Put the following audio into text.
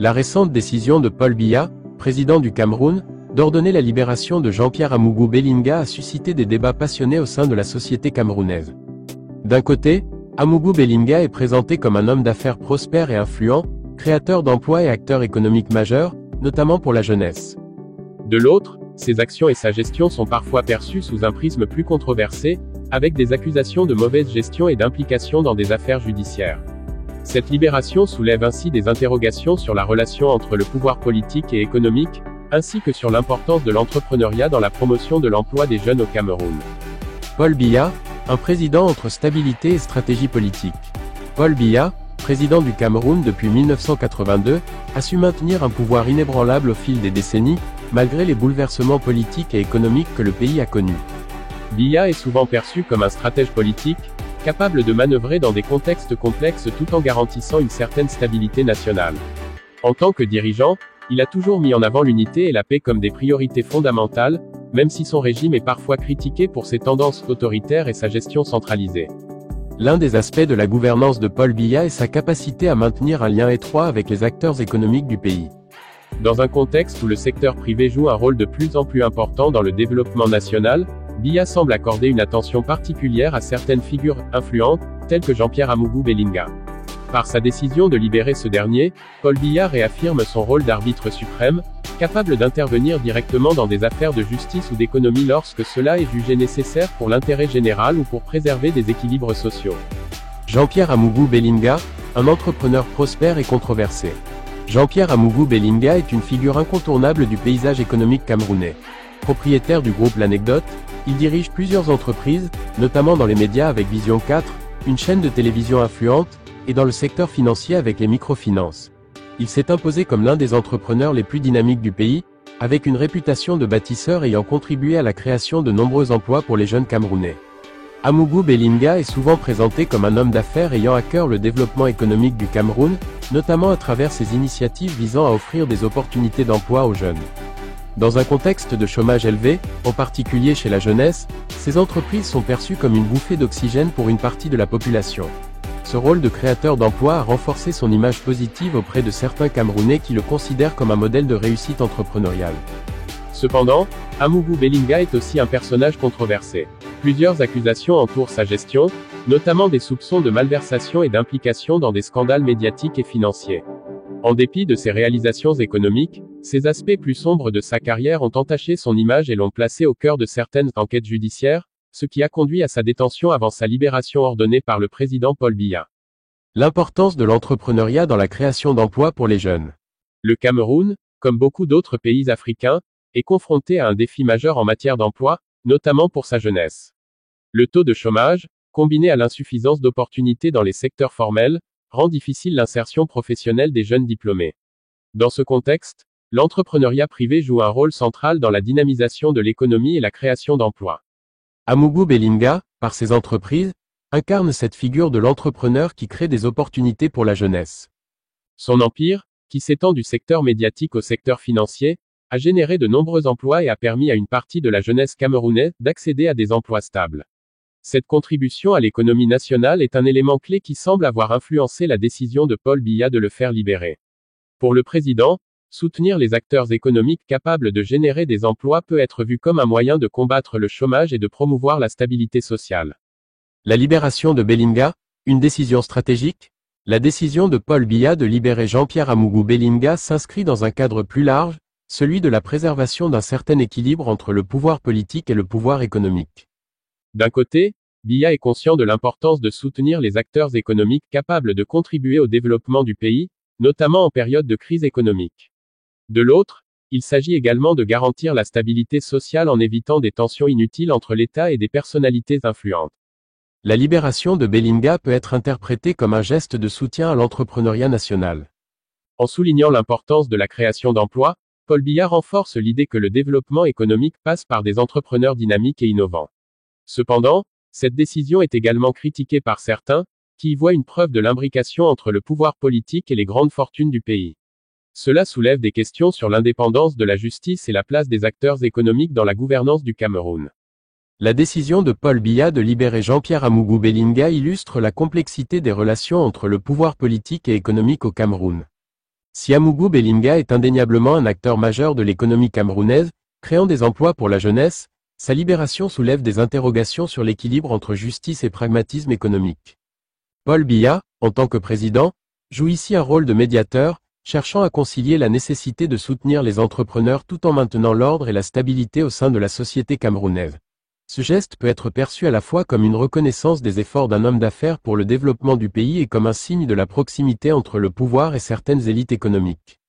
La récente décision de Paul Biya, président du Cameroun, d'ordonner la libération de Jean-Pierre Amougou Bellinga a suscité des débats passionnés au sein de la société camerounaise. D'un côté, Amougou Bellinga est présenté comme un homme d'affaires prospère et influent, créateur d'emplois et acteur économique majeur, notamment pour la jeunesse. De l'autre, ses actions et sa gestion sont parfois perçues sous un prisme plus controversé, avec des accusations de mauvaise gestion et d'implication dans des affaires judiciaires. Cette libération soulève ainsi des interrogations sur la relation entre le pouvoir politique et économique, ainsi que sur l'importance de l'entrepreneuriat dans la promotion de l'emploi des jeunes au Cameroun. Paul Biya, un président entre stabilité et stratégie politique. Paul Biya, président du Cameroun depuis 1982, a su maintenir un pouvoir inébranlable au fil des décennies, malgré les bouleversements politiques et économiques que le pays a connus. Biya est souvent perçu comme un stratège politique, capable de manœuvrer dans des contextes complexes tout en garantissant une certaine stabilité nationale. En tant que dirigeant, il a toujours mis en avant l'unité et la paix comme des priorités fondamentales, même si son régime est parfois critiqué pour ses tendances autoritaires et sa gestion centralisée. L'un des aspects de la gouvernance de Paul Biya est sa capacité à maintenir un lien étroit avec les acteurs économiques du pays. Dans un contexte où le secteur privé joue un rôle de plus en plus important dans le développement national, Biya semble accorder une attention particulière à certaines figures influentes, telles que Jean-Pierre Amougou Bellinga. Par sa décision de libérer ce dernier, Paul Biya réaffirme son rôle d'arbitre suprême, capable d'intervenir directement dans des affaires de justice ou d'économie lorsque cela est jugé nécessaire pour l'intérêt général ou pour préserver des équilibres sociaux. Jean-Pierre Amougou Bellinga, un entrepreneur prospère et controversé. Jean-Pierre Amougou Bellinga est une figure incontournable du paysage économique camerounais. Propriétaire du groupe L'Anecdote, il dirige plusieurs entreprises, notamment dans les médias avec Vision 4, une chaîne de télévision influente, et dans le secteur financier avec les microfinances. Il s'est imposé comme l'un des entrepreneurs les plus dynamiques du pays, avec une réputation de bâtisseur ayant contribué à la création de nombreux emplois pour les jeunes Camerounais. Amougou Bellinga est souvent présenté comme un homme d'affaires ayant à cœur le développement économique du Cameroun, notamment à travers ses initiatives visant à offrir des opportunités d'emploi aux jeunes. Dans un contexte de chômage élevé, en particulier chez la jeunesse, ces entreprises sont perçues comme une bouffée d'oxygène pour une partie de la population. Ce rôle de créateur d'emplois a renforcé son image positive auprès de certains Camerounais qui le considèrent comme un modèle de réussite entrepreneuriale. Cependant, Amougou Bellinga est aussi un personnage controversé. Plusieurs accusations entourent sa gestion, notamment des soupçons de malversation et d'implication dans des scandales médiatiques et financiers. En dépit de ses réalisations économiques, ces aspects plus sombres de sa carrière ont entaché son image et l'ont placé au cœur de certaines enquêtes judiciaires, ce qui a conduit à sa détention avant sa libération ordonnée par le président Paul Biya. L'importance de l'entrepreneuriat dans la création d'emplois pour les jeunes. Le Cameroun, comme beaucoup d'autres pays africains, est confronté à un défi majeur en matière d'emploi, notamment pour sa jeunesse. Le taux de chômage, combiné à l'insuffisance d'opportunités dans les secteurs formels, rend difficile l'insertion professionnelle des jeunes diplômés. Dans ce contexte, l'entrepreneuriat privé joue un rôle central dans la dynamisation de l'économie et la création d'emplois. Amougou Bellinga, par ses entreprises, incarne cette figure de l'entrepreneur qui crée des opportunités pour la jeunesse. Son empire, qui s'étend du secteur médiatique au secteur financier, a généré de nombreux emplois et a permis à une partie de la jeunesse camerounaise d'accéder à des emplois stables. Cette contribution à l'économie nationale est un élément clé qui semble avoir influencé la décision de Paul Biya de le faire libérer. Pour le président, soutenir les acteurs économiques capables de générer des emplois peut être vu comme un moyen de combattre le chômage et de promouvoir la stabilité sociale. La libération de Bellinga, une décision stratégique? La décision de Paul Biya de libérer Jean-Pierre Amougou Bellinga s'inscrit dans un cadre plus large, celui de la préservation d'un certain équilibre entre le pouvoir politique et le pouvoir économique. D'un côté, Biya est conscient de l'importance de soutenir les acteurs économiques capables de contribuer au développement du pays, notamment en période de crise économique. De l'autre, il s'agit également de garantir la stabilité sociale en évitant des tensions inutiles entre l'État et des personnalités influentes. La libération de Bellinga peut être interprétée comme un geste de soutien à l'entrepreneuriat national. En soulignant l'importance de la création d'emplois, Paul Biya renforce l'idée que le développement économique passe par des entrepreneurs dynamiques et innovants. Cependant, cette décision est également critiquée par certains, qui y voient une preuve de l'imbrication entre le pouvoir politique et les grandes fortunes du pays. Cela soulève des questions sur l'indépendance de la justice et la place des acteurs économiques dans la gouvernance du Cameroun. La décision de Paul Biya de libérer Jean-Pierre Amougou Bellinga illustre la complexité des relations entre le pouvoir politique et économique au Cameroun. Si Amougou Bellinga est indéniablement un acteur majeur de l'économie camerounaise, créant des emplois pour la jeunesse, sa libération soulève des interrogations sur l'équilibre entre justice et pragmatisme économique. Paul Biya, en tant que président, joue ici un rôle de médiateur, cherchant à concilier la nécessité de soutenir les entrepreneurs tout en maintenant l'ordre et la stabilité au sein de la société camerounaise. Ce geste peut être perçu à la fois comme une reconnaissance des efforts d'un homme d'affaires pour le développement du pays et comme un signe de la proximité entre le pouvoir et certaines élites économiques.